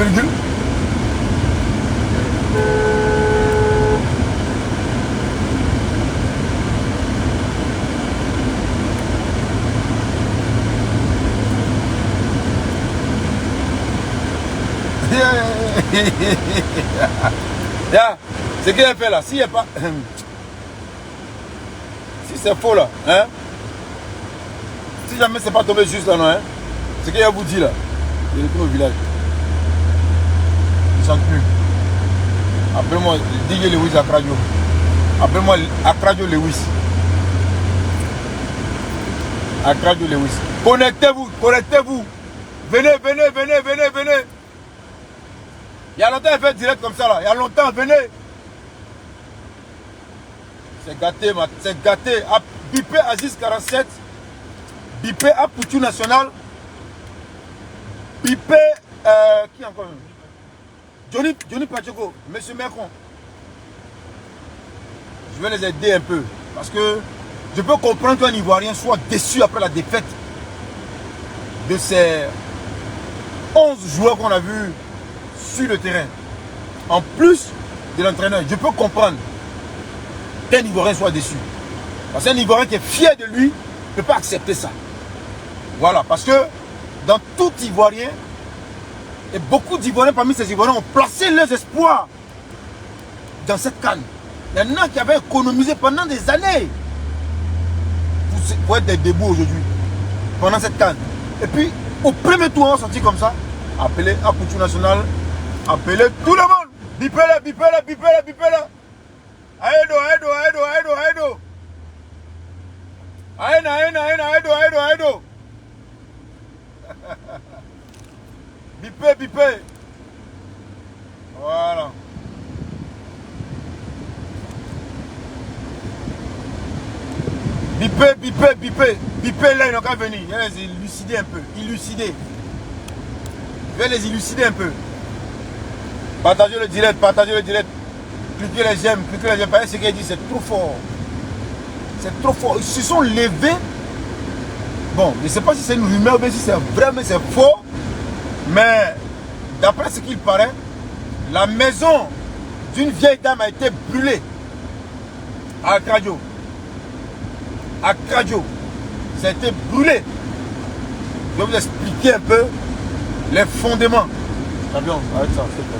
virgule. Yeah. Ce qu'il a fait là, s'il n'y a pas... Si c'est faux là, hein? Si jamais c'est pas tombé juste là, non, hein? Ce qu'il a vous dit là, il est au village. Il chante plus. Appelle-moi DJ Lewis Akradio. Appelle-moi Akradio Lewis. Akradio Lewis. Connectez-vous, connectez-vous. Venez, venez, venez, venez, venez. Il y a longtemps, il fait direct comme ça là. Il y a longtemps, venez. C'est gâté, c'est gâté. Bipé Aziz 47. Bipé à Poutou National. Bipé. Qui encore? Johnny Pacheco. Monsieur Macron. Je vais les aider un peu. Parce que je peux comprendre qu'un Ivoirien soit déçu après la défaite de ces 11 joueurs qu'on a vus sur le terrain. En plus de l'entraîneur, je peux comprendre qu'un Ivoirien soit déçu. Parce qu'un Ivoirien qui est fier de lui ne peut pas accepter ça. Voilà, parce que dans tout Ivoirien, et beaucoup d'Ivoiriens parmi ces Ivoiriens ont placé leurs espoirs dans cette canne. Il y en a qui avaient économisé pendant des années pour être des débuts aujourd'hui, pendant cette canne. Et puis, au premier tour, on sortit comme ça, appelé à Poutou National, appelez tout le monde. Bipez-le, bipez-le, bipez-le, bipez-le. Aïdo, aïdo, aïdo, aïdo, aïdo. Aïna, aïna, aïna, aïdo, aïdo, aïdo. Bipez, bipez. Voilà. Bipez, bipez, bipez. Bipez là, ils n'ont qu'à venir. Il va les élucider un peu. Élucider. Je vais les élucider un peu. Partagez le direct, partagez le direct. Cliquez les j'aime, cliquez les j'aime. Parce que ce qu'il dit, c'est trop fort. C'est trop fort. Ils se sont levés. Bon, je ne sais pas si c'est une rumeur, mais si c'est vrai, mais c'est faux. Mais d'après ce qu'il paraît, la maison d'une vieille dame a été brûlée à Akradio. À Akradio. Ça a été brûlé. Je vais vous expliquer un peu les fondements. Champion, arrête ça, s'il te plaît.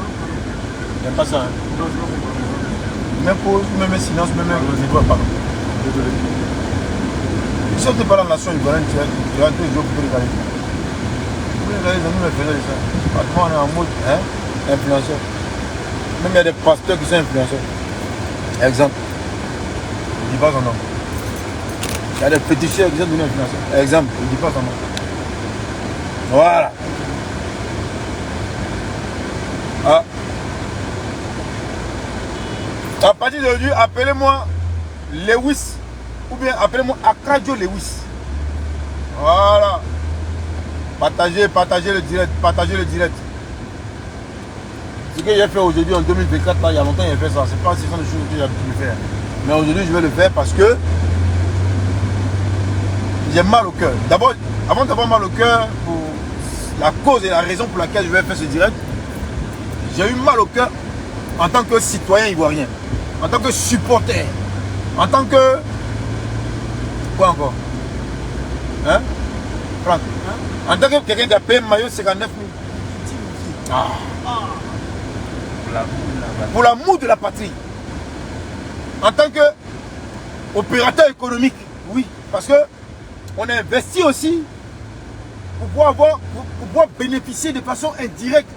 Il n'y a pas ça. Hein. Même pause, même silence, même pardon. Désolé. Si on ne pas dans la nation ivoirienne, tu as un peu de jour pour regarder. Vous regardez, les amis me faisaient ça. Maintenant, on est en mode influenceur. Même il y a des pasteurs qui sont influenceurs. Exemple. Je ne dis pas son nom. Il y a des féticheurs qui sont devenus influenceurs. Exemple. Je ne dis pas son nom. Voilà. Ah. À partir d'aujourd'hui, appelez-moi Lewis. Ou bien appelez-moi Akradio Lewis. Voilà. Partagez, partagez le direct. Partagez le direct. Ce que j'ai fait aujourd'hui en 2024, là, il y a longtemps, j'ai fait ça. C'est pas ce sont des choses que j'ai l'habitude de faire. Mais aujourd'hui, je vais le faire parce que j'ai mal au cœur. D'abord, avant d'avoir mal au cœur, pour la cause et la raison pour laquelle je vais faire ce direct, j'ai eu mal au cœur en tant que citoyen ivoirien, en tant que supporter, en tant que... Quoi encore? Hein? Franck, hein? En tant que quelqu'un qui a payé maillot 59 000. Ah. Pour l'amour de la patrie. En tant que opérateur économique, oui. Parce que on a investi aussi pour pouvoir bénéficier de façon indirecte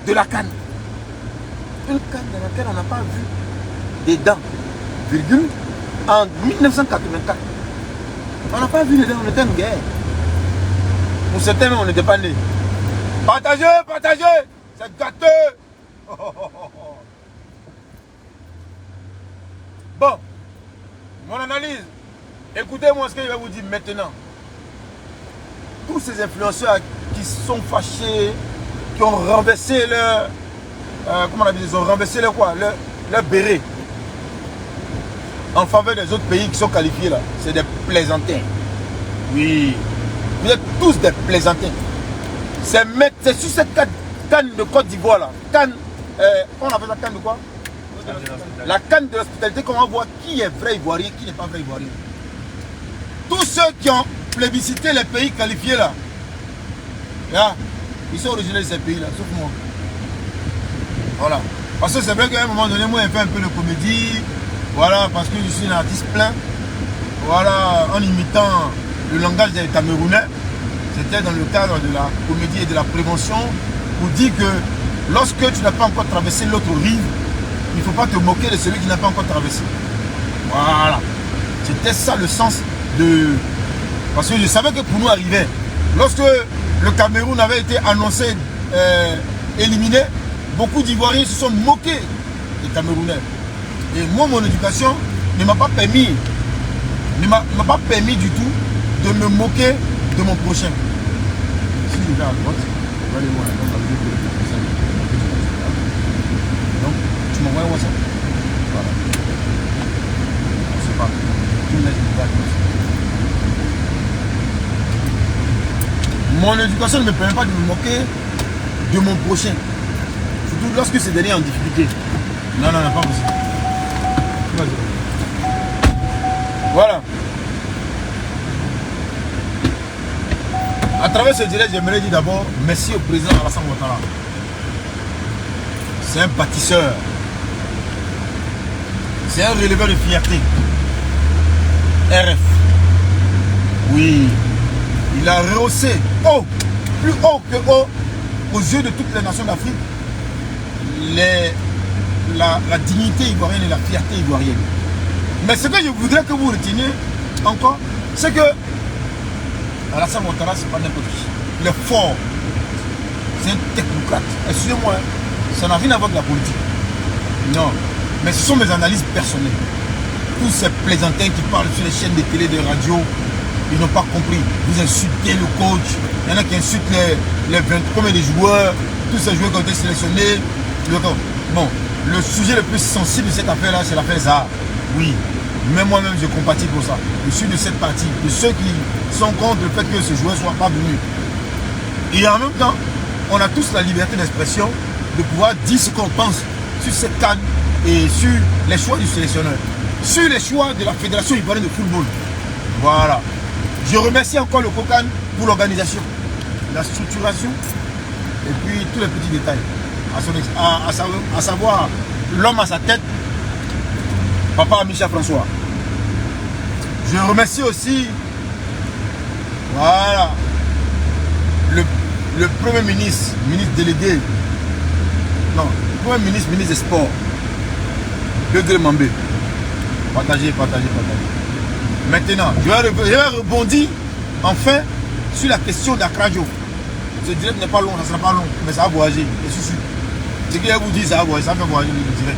de la canne. Une canne dans laquelle on n'a pas vu des dents, virgule, en 1984. On n'a pas vu les dents, on était en guerre. Pour certains, on n'était pas nés. Partagez, partagez, c'est gâteux. Bon, mon analyse, écoutez-moi ce que je vais vous dire maintenant. Tous ces influenceurs qui sont fâchés, qui ont renversé leur... comment on a dit, ils ont renversé leur quoi, leur béret en faveur des autres pays qui sont qualifiés là. C'est des plaisantins. Oui. Vous êtes tous des plaisantins. C'est sur cette canne de Côte d'Ivoire là. Canne, on appelle la canne de quoi? La canne de l'hospitalité, qu'on va voir qui est vrai ivoirien, qui n'est pas vrai ivoirien. Tous ceux qui ont plébiscité les pays qualifiés là, ils sont originaires de ces pays là, sauf moi. Voilà. Parce que c'est vrai qu'à un moment donné, moi j'ai fait un peu de comédie. Voilà, parce que je suis un artiste plein. Voilà, en imitant le langage des Camerounais. C'était dans le cadre de la comédie et de la prévention pour dire que lorsque tu n'as pas encore traversé l'autre rive, il ne faut pas te moquer de celui qui n'a pas encore traversé. Voilà. C'était ça le sens de... Parce que je savais que pour nous arriver, lorsque le Cameroun avait été annoncé éliminé, beaucoup d'Ivoiriens se sont moqués des Camerounais. Et moi, mon éducation ne m'a pas permis du tout de me moquer de mon prochain. Si je vais à droite, je vais aller voir donc, tu m'envoies un WhatsApp. Voilà. Je sais pas. Tu me laisses mon éducation ne me permet pas de me moquer de mon prochain. Surtout lorsque ce dernier est en difficulté. Non, pas possible. Voilà. À travers ce direct, j'aimerais dire d'abord merci au président Alassane Ouattara. C'est un bâtisseur. C'est un releveur de fierté. RF. Oui. Il a rehaussé haut, plus haut que haut, aux yeux de toutes les nations d'Afrique, la dignité ivoirienne et la fierté ivoirienne. Mais ce que je voudrais que vous reteniez encore, c'est que Alassane Ouattara, c'est pas n'importe qui. Il est fort. C'est un technocrate. Excusez-moi, ça n'a rien à voir avec la politique. Non. Mais ce sont mes analyses personnelles. Tous ces plaisantins qui parlent sur les chaînes de télé, de radio, ils n'ont pas compris. Vous insultez le coach. Il y en a qui insultent les 20 combien de joueurs, tous ces joueurs qui ont été sélectionnés. Bon, le sujet le plus sensible de cette affaire-là, c'est l'affaire Zaha. Oui. Même moi-même, je compatis pour ça. Je suis de cette partie, de ceux qui sont contre le fait que ce joueur ne soit pas venu. Et en même temps, on a tous la liberté d'expression de pouvoir dire ce qu'on pense sur cette canne et sur les choix du sélectionneur, sur les choix de la Fédération ivoirienne de football. Voilà. Je remercie encore le COCAN pour l'organisation, la structuration et puis tous les petits détails. À savoir, l'homme à sa tête, Papa Michel François. Je remercie aussi, voilà, le Premier ministre, ministre délégué, non, Premier ministre, ministre des Sports, Degré Mambé. Partagez. Maintenant, je vais rebondir enfin sur la question d'Akrajo. Ce direct n'est pas long, ça ne sera pas long, mais ça va voyager, je suis sûr. Ce qu'il vous dit, ça va voyager, ça va voyager le direct.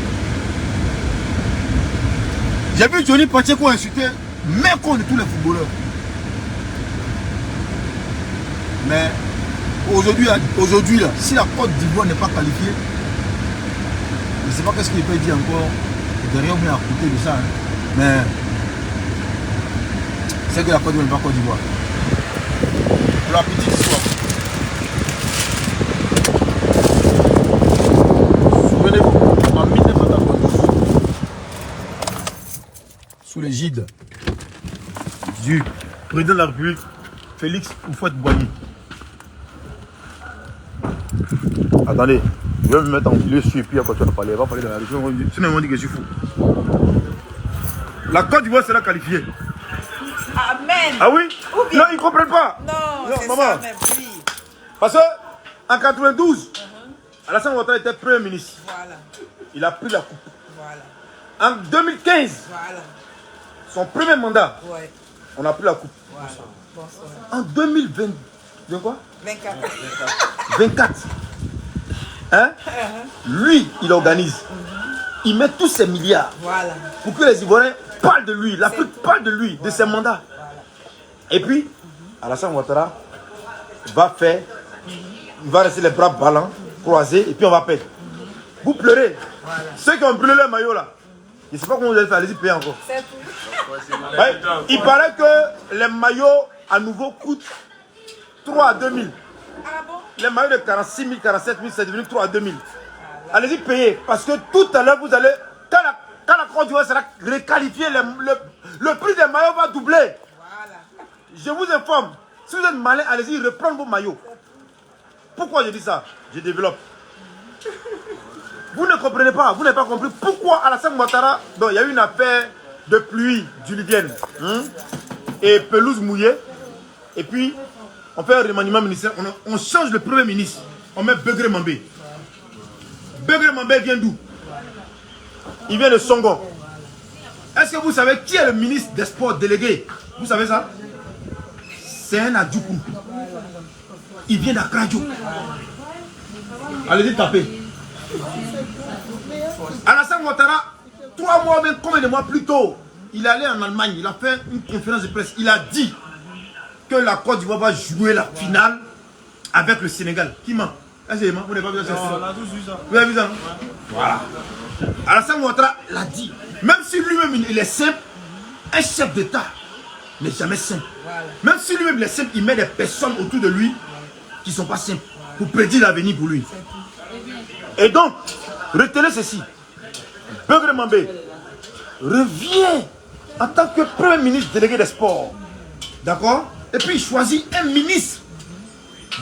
J'ai vu Johnny Pacheco insulter même contre tous les footballeurs. Mais aujourd'hui, là, si la Côte d'Ivoire n'est pas qualifiée, je ne sais pas qu'est-ce qu'il peut dire encore derrière ou bien à côté de ça. Hein. Mais c'est que la Côte d'Ivoire n'est pas Côte d'Ivoire. Pour la petite histoire. Souvenez-vous, en 1992, sous l'égide du président de la République, Félix Houphouët-Boigny. Attendez, je vais me mettre en milieu sur et puis quand tu vas parler, on va parler de la région. Sinon, on dit que je suis fou. La Côte d'Ivoire sera qualifiée. Amen. Ah oui? Bien... Non, ils ne comprennent pas. Non, c'est maman. ça même, oui. Parce qu'en 92, Alassane Ouattara était Premier ministre. Voilà. Il a pris la coupe. Voilà. En 2015, voilà. Son premier mandat, ouais. On a pris la coupe. Voilà. Bonsoir. En 2020, de quoi? 24. 24. Hein? Lui, il organise. Il met tous ses milliards. Voilà. Pour que les Ivoiriens parlent de lui. L'Afrique parle de lui, de ses mandats. Voilà. Et puis, Alassane Ouattara va faire, il va rester les bras ballants, croisés, et puis on va perdre. Vous pleurez. Voilà. Ceux qui ont brûlé leur maillot là, je ne sais pas comment vous allez faire, allez-y payer encore. C'est tout. Ouais, il paraît que les maillots à nouveau coûtent 3 à 2 000. Ah bon? les maillots de 46 000, 47 000, c'est devenu 3 à 2 000. Allez-y, payez. Parce que tout à l'heure, vous allez... Quand la Côte d'Ivoire sera requalifiée, le prix des maillots va doubler. Voilà. Je vous informe. Si vous êtes malin, allez-y, reprendre vos maillots. Pourquoi je dis ça? Je développe. Vous ne comprenez pas, vous n'avez pas compris pourquoi Alassane Ouattara, donc il y a eu une affaire de pluie diluvienne et pelouse mouillée, et puis on fait un remaniement ministériel, on change le premier ministre, on met Begré Mambé. Begré Mambé vient d'où? Il vient de Songo. Est-ce que vous savez qui est le ministre des Sports délégué? Vous savez ça? C'est un Adjoukou. Il vient d'Akradjo. Allez-y taper. Alassane Ouattara, 3 mois, même combien de mois plus tôt, il est allé en Allemagne, il a fait une conférence de presse. Il a dit que la Côte d'Ivoire va jouer la finale avec le Sénégal. Qui ment? Est-ce que vous n'avez pas vu ça? On a tous vu ça. Vous avez vu ça? Voilà. Alassane Ouattara l'a dit. Même si lui-même il est simple, un chef d'État n'est jamais simple. Voilà. Même si lui-même il est simple, il met des personnes autour de lui qui ne sont pas simples pour prédire l'avenir pour lui. Et donc, retenez ceci. Begré Mambé revient en tant que premier ministre délégué des sports. D'accord? Et puis il choisit un ministre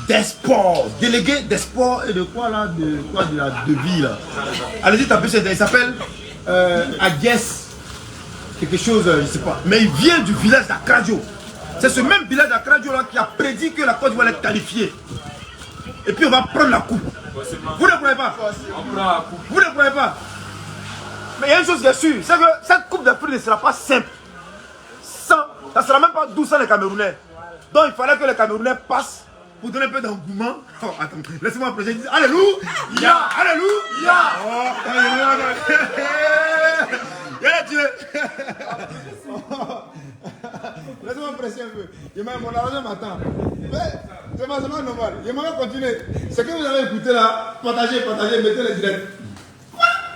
des sports, délégué des sports et de quoi là? De vie là. Allez-y, tapez, il s'appelle Aguès, quelque chose, je ne sais pas. Mais il vient du village d'Akradjo. C'est ce même village d'Akradjo là qui a prédit que la Côte d'Ivoire est qualifiée. Et puis on va prendre la coupe. Vous ne croyez pas? Vous ne croyez pas? Mais il y a une chose qui est sûre, c'est que cette coupe d'Afrique ne sera pas simple. Ça ne sera même pas doux sans les Camerounais. Donc il fallait que les Camerounais passent pour donner un peu d'engouement. Oh, attends, laissez-moi approcher. Alléluia! Alléluia! Oh, laissez-moi presser un peu. Mon argent m'attend. C'est pas normal. Je m'en vais continuer. Ce que vous avez écouté là, partagez, mettez les directs.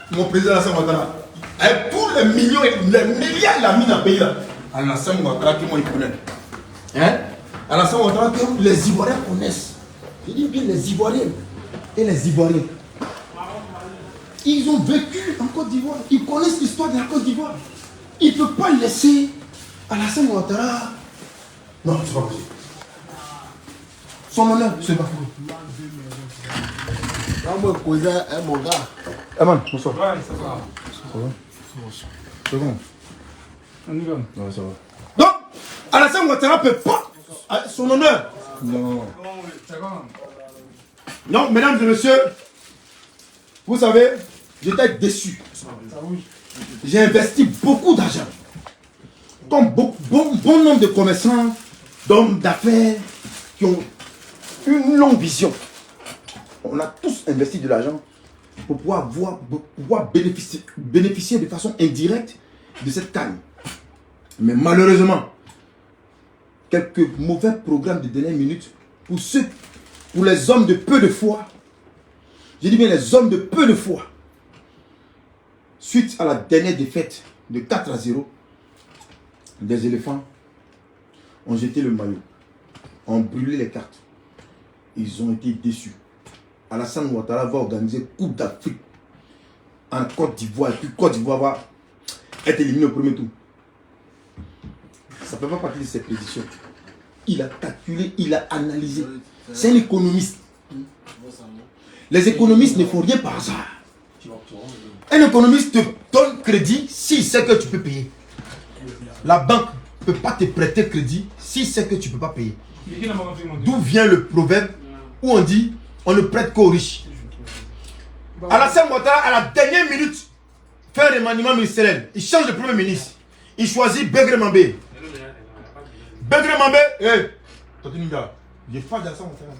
Mon président Alassane Ouattara, avec tous les millions et les milliards qu'il a mis dans le pays là, Alassane Ouattara qui moi il connaît. Hein? Alassane Ouattara que les Ivoiriens connaissent. Je dis bien les Ivoiriens et les Ivoiriens. Ils ont vécu en Côte d'Ivoire. Ils connaissent l'histoire de la Côte d'Ivoire. Ils ne peuvent pas laisser Alassane Ouattara. Non, c'est pas possible. Son honneur, c'est pas possible. Moi, cousin, mon gars. Aman, bonsoir. Ouais, ça va. Ça va? C'est bon. On y va. Ouais, ça va. Donc, Alassane Ouattara ne peut pas. Son honneur. Non. Non, mesdames et messieurs, vous savez, j'étais déçu. J'ai investi beaucoup d'argent. Comme bon nombre de commerçants, d'hommes d'affaires qui ont une longue vision. On a tous investi de l'argent pour pouvoir bénéficier de façon indirecte de cette canne. Mais malheureusement, quelques mauvais programmes de dernière minute pour les hommes de peu de foi. Je dis bien les hommes de peu de foi. Suite à la dernière défaite de 4 à 0, des éléphants ont jeté le maillot, ont brûlé les cartes. Ils ont été déçus. Alassane Ouattara va organiser Coupe d'Afrique en Côte d'Ivoire. Et puis Côte d'Ivoire va être éliminée au premier tour. Ça ne peut pas partir de ses prédictions. Il a calculé, il a analysé. C'est un économiste. Les économistes ne font rien par hasard. Un économiste te donne crédit s'il sait que tu peux payer. La banque ne peut pas te prêter crédit s'il sait que tu ne peux pas payer. D'où vient le proverbe où on dit on ne prête qu'aux riches. Alassane Ouattara, à la dernière minute, fait un remaniement ministériel. Il change de premier ministre. Il choisit Begré Mambé. Begré Mambé, j'ai pas d'Alassane Ouattara.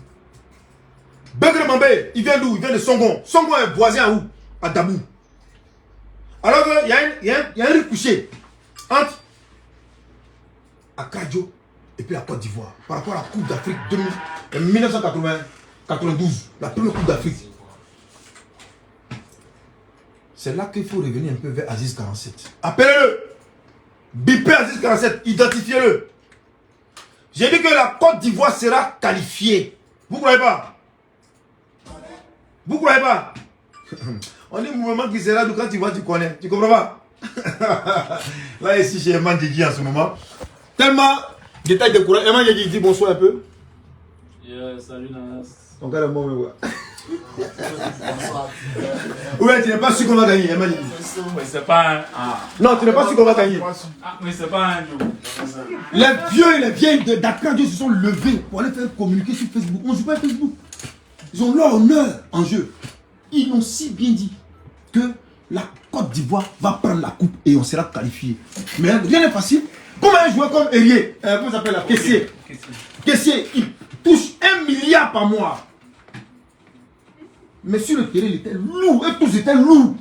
Begré Mambé, il vient d'où? Il vient de Songon. Songon est voisin à où? À Dabou. Alors qu'il y a un riz couché entre Akradjo et puis la Côte d'Ivoire. Par rapport à la Coupe d'Afrique 1992, la première Coupe d'Afrique. C'est là qu'il faut revenir un peu vers Aziz 47. Appelez-le. Bipez Aziz 47, identifiez-le. J'ai dit que la Côte d'Ivoire sera qualifiée. Vous ne croyez pas? Vous croyez pas? On dit mouvement qui sera, quand tu vois, tu connais. Tu comprends pas? Là, ici, chez Eman Djidji en ce moment. Tellement, j'étais découragé. Eman Djidji dit bonsoir un peu. Salut Nanas. Ton gars, le bon, me voit. Ouais, tu n'es pas sûr qu'on va gagner, Eman Djidji. Mais c'est pas un. Non, tu n'es pas sûr qu'on va gagner. Mais c'est pas un jour. Les vieux et les vieilles d'Accra se sont levés pour aller faire communiquer sur Facebook. On ne joue pas à Facebook. Ils ont leur honneur en jeu. Ils ont si bien dit que la Côte d'Ivoire va prendre la coupe et on sera qualifié. Mais rien n'est facile. Comme un joueur comme Erié, comment ça s'appelle là, Kessié. Kessié, il touche 1 milliard par mois. Mais sur le terrain, il était lourd. Et tous étaient lourds.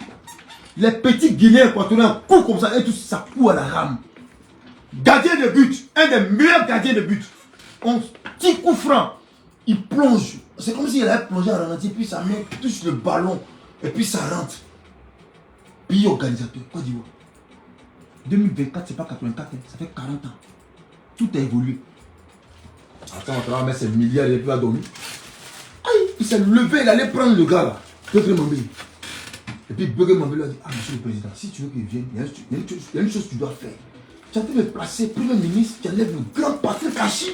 Les petits Guinéens équatoriens courent comme ça et tout ça court à la rame. Gardien de but, un des meilleurs gardiens de but. On petit coup franc, il plonge. C'est comme s'il avait plongé à ralenti, puis sa main touche le ballon et puis ça rentre. Pays organisateur, Côte d'Ivoire. 2024, c'est pas 84, ça fait 40 ans. Tout a évolué. Attends, on va mettre ses milliards et puis il va dormir. Aïe, il s'est levé, il allait prendre le gars là. Beugué Mambé. Et puis Beugué Mambé lui a dit, ah monsieur le président, si tu veux qu'il vienne, il y a une chose que tu dois faire. Tu as fait me placer premier ministre, tu enlèves le grand Patrick Kachi,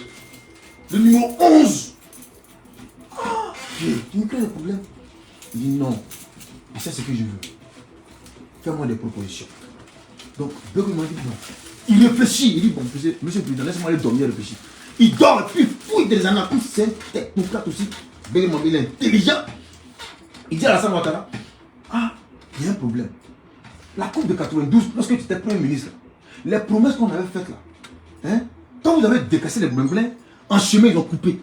le numéro 11. Ah, tu me crées des problèmes. Il dit non, et c'est ce que je veux. Fais-moi des propositions. Donc, Beugué m'a dit non. Il réfléchit, il dit bon, monsieur le président, laisse-moi aller dormir, réfléchir. Il dort et puis il fouille des analyses. C'est un technocrate aussi. Beugué Mambé, il est intelligent. Il dit à Alassane Ouattara, ah, il y a un problème. La coupe de 92, lorsque tu étais premier ministre, les promesses qu'on avait faites là, hein, quand vous avez décaissé les blins, en chemin, ils ont coupé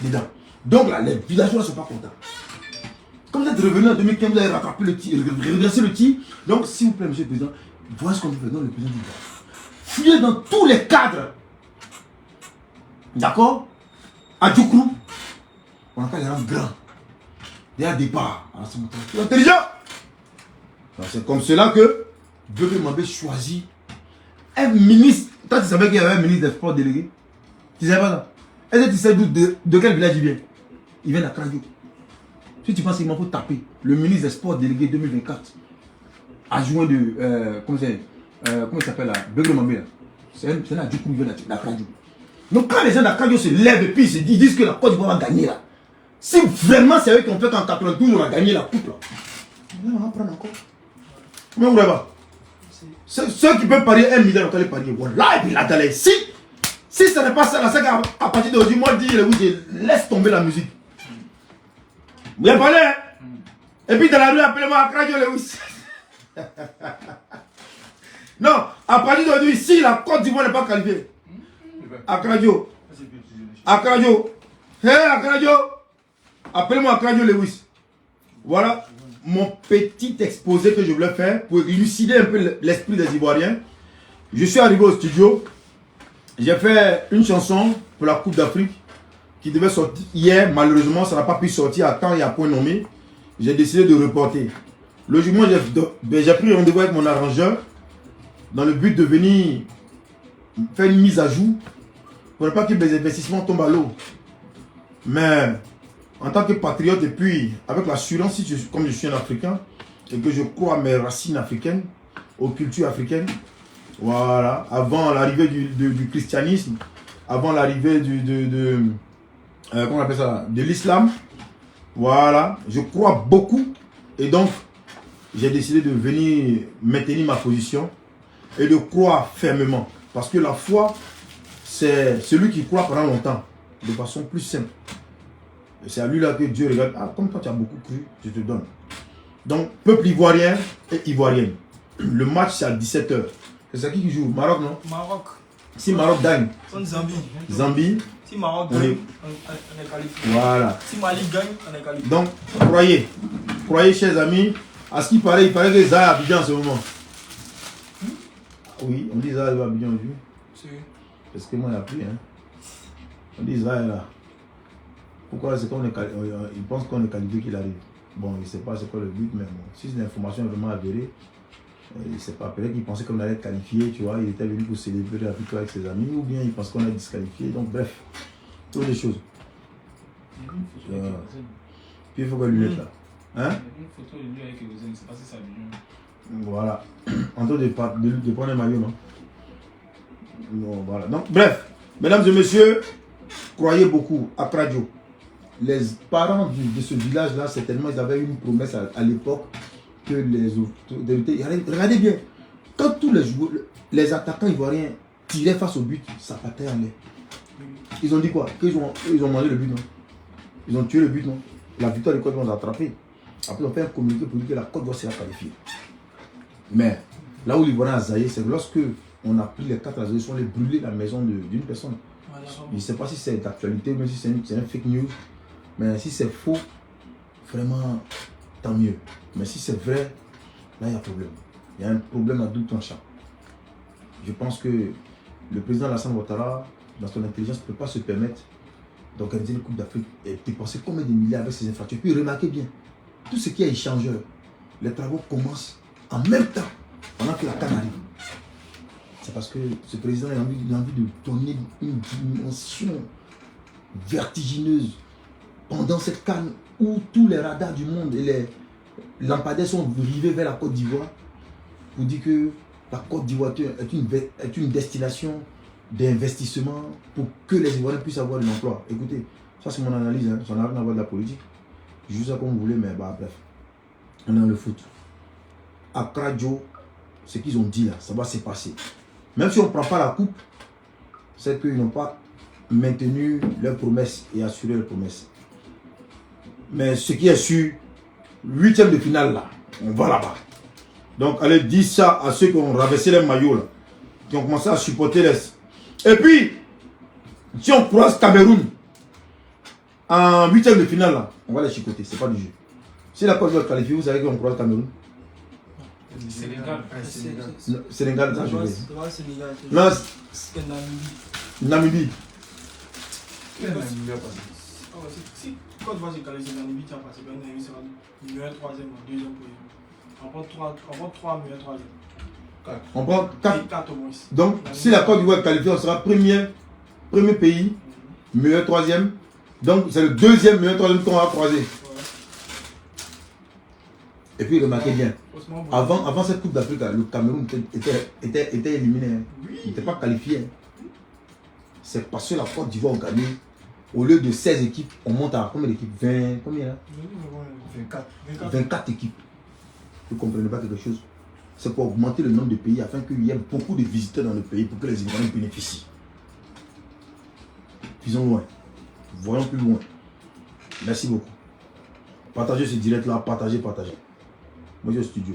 dedans. Donc là, les villageois ne sont pas contents. Comme vous êtes revenu en 2015, vous avez rattrapé le tir, redressé le tir. Donc, s'il vous plaît, monsieur le président, voilà ce qu'on fait. Donc, le président dit, fuyez dans tous les cadres. D'accord? À Djoukrou, on appelle les rangs grands. Il y a un départ. C'est intelligent. C'est comme cela que Beugué Mambé choisit un ministre. Toi, tu savais qu'il y avait un ministre des sports délégué? Tu savais pas ça? Est-ce que tu sais de quel village il vient? Il vient d'Accra. Si tu penses qu'il m'en faut taper, le ministre des sports délégué 2024, adjoint de. Comment il s'appelle là? Beugué Mambé là. C'est un Djoukrou, il vient d'Accra. Donc quand les gens d'Accra se lèvent et puis ils disent que la Côte d'Ivoire va gagner là. Si vraiment c'est eux qui ont fait qu'en 92 on a gagné la coupe là, on va prendre encore. Mais vous voyez pas. Ceux qui peuvent parier 1 milliard, on va les parier. Voilà, et puis là, d'aller. Si ce n'est pas ça, là, c'est qu'à partir d'aujourd'hui, moi, je laisse tomber la musique. Vous avez parlé, hein? Et puis dans la rue, appelez-moi Akradio Lewis. Non, à partir d'aujourd'hui, si la Côte d'Ivoire n'est pas qualifiée, Akradio. Akradio. Hé, Akradio. Appelez-moi Akradio Lewis. Voilà mon petit exposé que je voulais faire pour élucider un peu l'esprit des Ivoiriens. Je suis arrivé au studio. J'ai fait une chanson pour la Coupe d'Afrique qui devait sortir hier. Malheureusement, ça n'a pas pu sortir à temps et à point nommé. J'ai décidé de reporter. Logiquement, j'ai pris rendez-vous avec mon arrangeur dans le but de venir faire une mise à jour pour ne pas que mes investissements tombent à l'eau. Mais en tant que patriote et puis avec l'assurance, comme je suis un Africain et que je crois à mes racines africaines, aux cultures africaines, voilà, avant l'arrivée du christianisme, avant l'arrivée comment on appelle ça, de l'islam, voilà, je crois beaucoup et donc j'ai décidé de venir maintenir ma position et de croire fermement parce que la foi, c'est celui qui croit pendant longtemps de façon plus simple. C'est à lui là que Dieu regarde. Ah, comme toi tu as beaucoup cru, je te donne. Donc, peuple ivoirien et ivoirienne. Le match c'est à 17 h. C'est qui joue? Maroc, non? Maroc. Si Maroc gagne. Zambie. Zambie. Si Maroc gagne, on est qualifié. Voilà. Si Mali gagne, on est qualifié. Donc, croyez chers amis, à ce qu'il paraît, il paraît que Zaya a Abidjan en ce moment. Oui, on dit Zaya va Abidjan aujourd'hui. Parce que moi, il n'y a plus. Hein. On dit Zaya là. Pourquoi c'est qu'on est il pense qu'on est qualifié qu'il arrive. Bon, il ne sait pas c'est quoi le but, mais bon, si c'est une information vraiment avérée, il ne sait pas. Peut-être qu'il pensait qu'on allait être qualifié, tu vois, il était venu pour célébrer la victoire avec ses amis, ou bien il pense qu'on est disqualifié. Donc bref, toutes les choses. Puis il faut qu'elle lui mette là. Hein? Une photo de lui avec les je ne sais pas si ça lui. Voilà. En train de prendre un maillot, non? Non, voilà. Donc, bref, mesdames et messieurs, croyez beaucoup à Kradio. Les parents de ce village-là, certainement, ils avaient une promesse à l'époque que les autorités. Regardez bien, quand tous les joueurs, les attaquants ivoiriens tiraient face au but, ça partait en l'air. Ils ont dit quoi? Qu'ils ont mangé le but, non? Ils ont tué le but, non? La victoire de Côte d'Ivoire, on a attrapé. Après, on fait un communiqué pour dire que la Côte d'Ivoire sera qualifiée. Mais là où l'Ivoirien a zaillé, c'est que lorsque on a pris les 4 à 0, ils sont allés brûler la maison d'une personne. Je ne sais pas si c'est d'actualité ou même si c'est un fake news. Mais si c'est faux, vraiment, tant mieux. Mais si c'est vrai, là, il y a un problème. Il y a un problème à double tranchant. Je pense que le président Alassane Ouattara, dans son intelligence, ne peut pas se permettre d'organiser une Coupe d'Afrique et dépenser combien de milliards avec ses infrastructures. Puis remarquez bien, tout ce qui est échangeur, les travaux commencent en même temps, pendant que la CAN arrive. C'est parce que ce président a envie de donner une dimension vertigineuse pendant cette CAN où tous les radars du monde et les lampadaires sont rivés vers la Côte d'Ivoire pour dire que la Côte d'Ivoire est une destination d'investissement pour que les Ivoiriens puissent avoir de l'emploi. Écoutez, ça c'est mon analyse, hein. Ça n'a rien à voir de la politique. Je joue ça comme vous voulez, mais bah, bref. On est dans le foot. À Kradio, ce qu'ils ont dit là, ça va se passer. Même si on ne prend pas la coupe, c'est qu'ils n'ont pas maintenu leurs promesses et assuré leurs promesses. Mais ce qui est sûr, 8e de finale là, on va là-bas. Donc allez dire ça à ceux qui ont rabaissé les maillots là, qui ont commencé à supporter les. Et puis, si on croise Cameroun en 8e de finale là, on va les chicoter, c'est pas du jeu. Si la Côte d'Ivoire qualifiée, vous savez qu'on croise Cameroun. Sénégal. Sénégal, ça je vais. Sénégal. Non, C'est Namibie. Namibie. Si Côte d'Ivoire s'est qualifié, Namibie tient passé. Namibie sera meilleur 3e ou 2e position. On prend 3 meilleurs 3e. On prend 4. 4 au moins. Donc, si la Côte d'Ivoire est qualifiée, on sera premier pays, meilleur 3e. Donc, c'est le 2e meilleur 3e qu'on va croiser. Et puis, remarquez bien, avant cette Coupe d'Afrique, le Cameroun était éliminé. Hein. Il n'était pas qualifié. Hein. C'est parce que la Côte d'Ivoire a gagné. Au lieu de 16 équipes, on monte à combien d'équipes? 20, combien là? 24 équipes. Vous ne comprenez pas quelque chose? C'est pour augmenter le nombre de pays afin qu'il y ait beaucoup de visiteurs dans le pays pour que les Ivoiriens bénéficient. Faisons loin. Voyons plus loin. Merci beaucoup. Partagez ce direct là, partagez. Moi je suis au studio.